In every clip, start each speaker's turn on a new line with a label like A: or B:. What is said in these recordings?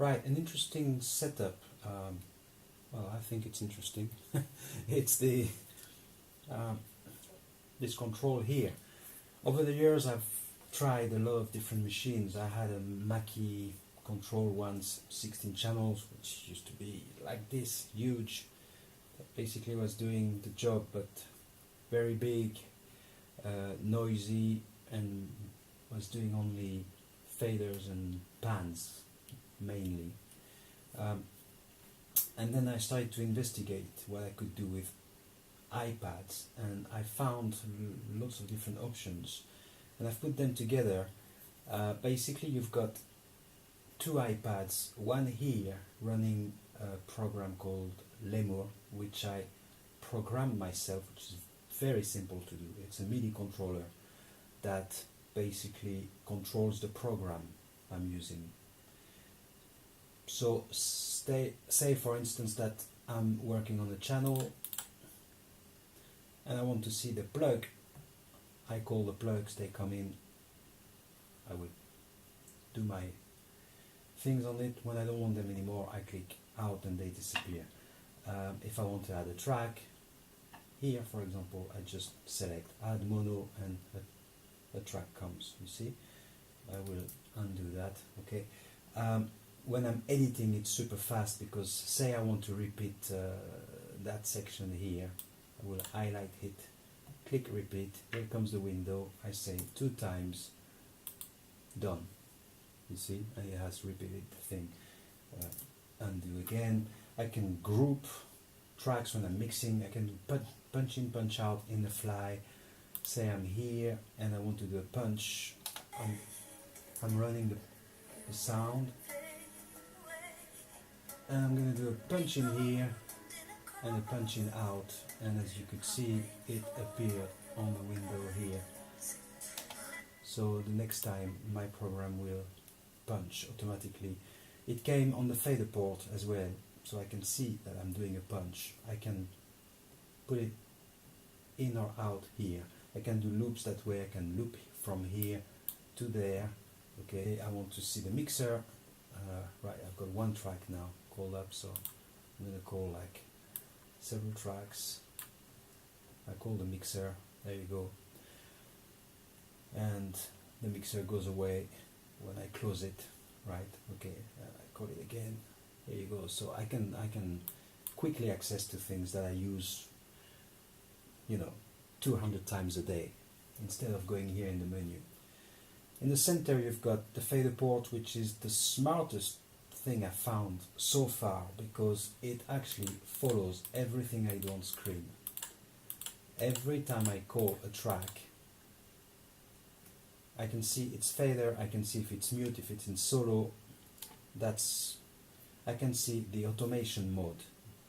A: Right, an interesting setup. Well, I think it's interesting. It's the this control here. Over the years, I've tried a lot of different machines. I had a Mackie control once, 16 channels, which used to be like this, huge. That basically was doing the job, but very big, noisy, and was doing only faders and pans mainly. And then I started to investigate what I could do with iPads, and I found lots of different options, and I've put them together. Basically, you've got two iPads, one here running a program called Lemur, which I programmed myself, which is very simple to do. It's a MIDI controller that basically controls the program I'm using. So say for instance that I'm working on a channel and I want to see the plug. I call the plugs, they come in, I will do my things on it. When I don't want them anymore, I click out and they disappear. If I want to add a track, here for example, I just select add mono and a track comes, you see. I will undo that, okay. When I'm editing, it's super fast, because say I want to repeat that section here, I will highlight it, click repeat, here comes the window, I say 2 times, done, you see, and it has repeated the thing. Undo again. I can group tracks when I'm mixing. I can punch in, punch out in the fly. Say I'm here and I want to do a punch, I'm running the sound, and I'm going to do a punch in here and a punch in out, and as you could see, it appeared on the window here. So the next time my program will punch automatically. It came on the faderport as well, so I can see that I'm doing a punch. I can put it in or out here. I can do loops that way. I can loop from here to there. Okay, I want to see the mixer. Right, I've got one track now called up, so I'm going to call like several tracks. I call the mixer, there you go, and the mixer goes away when I close it, right? Okay, I call it again, there you go. So I can quickly access to things that I use, 200 times a day, instead of going here in the menu. In the center you've got the faderport, which is the smartest thing I found so far, because it actually follows everything I do on screen. Every time I call a track, I can see its fader, I can see if it's mute, if it's in solo. I can see the automation mode.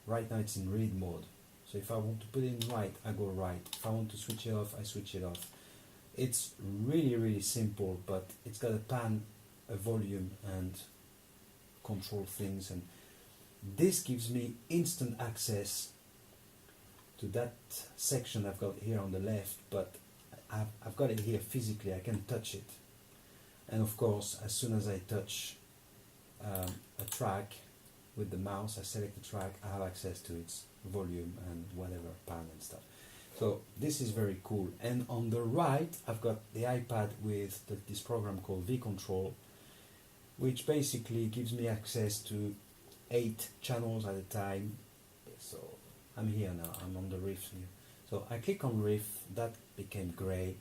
A: Right now it's in read mode. So if I want to put it in right, I go right. If I want to switch it off, I switch it off. It's really, really simple, but it's got a pan, a volume, and control things. And this gives me instant access to that section I've got here on the left, but I've got it here physically. I can touch it. And of course, as soon as I touch a track with the mouse, I select the track, I have access to its volume and whatever, pan and stuff. So this is very cool. And on the right, I've got the iPad with this program called V-Control, which basically gives me access to 8 channels at a time. So I'm here now, I'm on the riff here. So I click on riff, that became grey.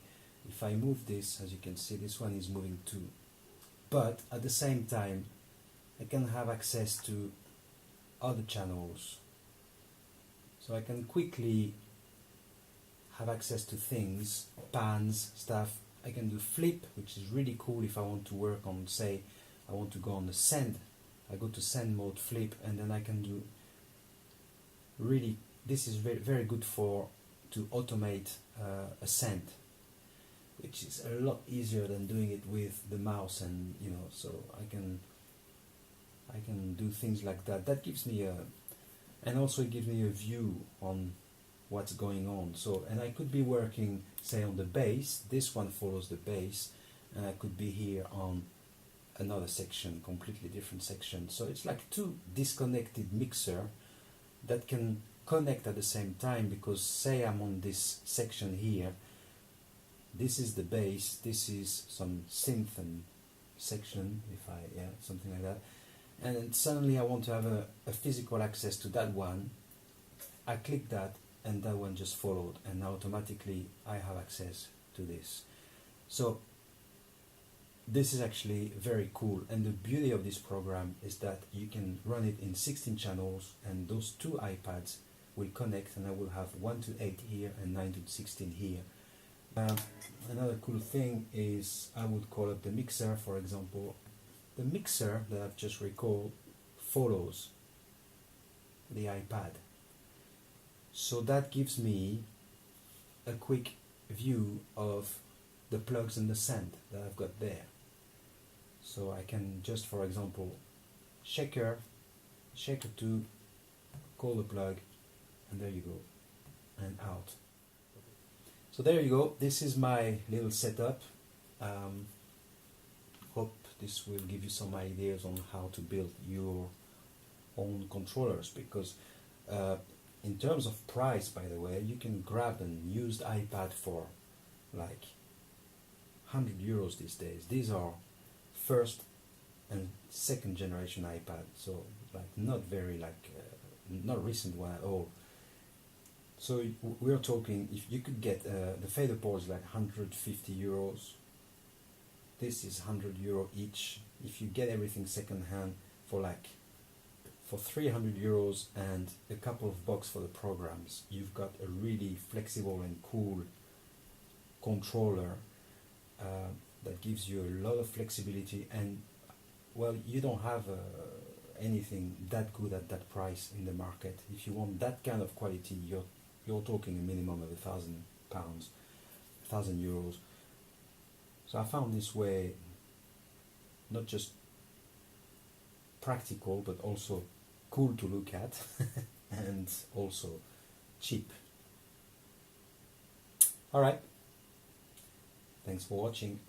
A: If I move this, as you can see, this one is moving too. But at the same time, I can have access to other channels. So I can quickly have access to things, pans, stuff. I can do flip, which is really cool if I want to work on, say, I want to go on the send. I go to send mode, flip, and then I can do really, this is very, very good to automate a send, which is a lot easier than doing it with the mouse, and so I can do things like that. That gives me and also it gives me a view on what's going on. So, and I could be working, say, on the bass. This one follows the bass, and I could be here on another section, completely different section. So it's like two disconnected mixer that can connect at the same time, because say I'm on this section here, this is the bass, this is some synth and section, something like that, and then suddenly I want to have a physical access to that one. I click that and that one just followed, and automatically I have access to this. So this is actually very cool, and the beauty of this program is that you can run it in 16 channels, and those two iPads will connect, and I will have 1 to 8 here and 9 to 16 here. Another cool thing is I would call up the mixer, for example. The mixer that I've just recalled follows the iPad. So that gives me a quick view of the plugs and the send that I've got there. So I can just, for example, shaker 2, call the plug, and there you go, and out. So there you go, this is my little setup. Hope this will give you some ideas on how to build your own controllers, because in terms of price, by the way, you can grab an used iPad for like 100 euros these days. These are first and second generation iPad, so like not very not recent one at all. So we're talking, if you could get the faderport is like 150 euros. This is 100 euro each. If you get everything second hand for 300 euros and a couple of bucks for the programs, you've got a really flexible and cool controller that gives you a lot of flexibility, and well, you don't have anything that good at that price in the market. If you want that kind of quality, you're talking a minimum of £1,000, €1,000. So I found this way not just practical, but also cool to look at and also cheap. Alright, thanks for watching.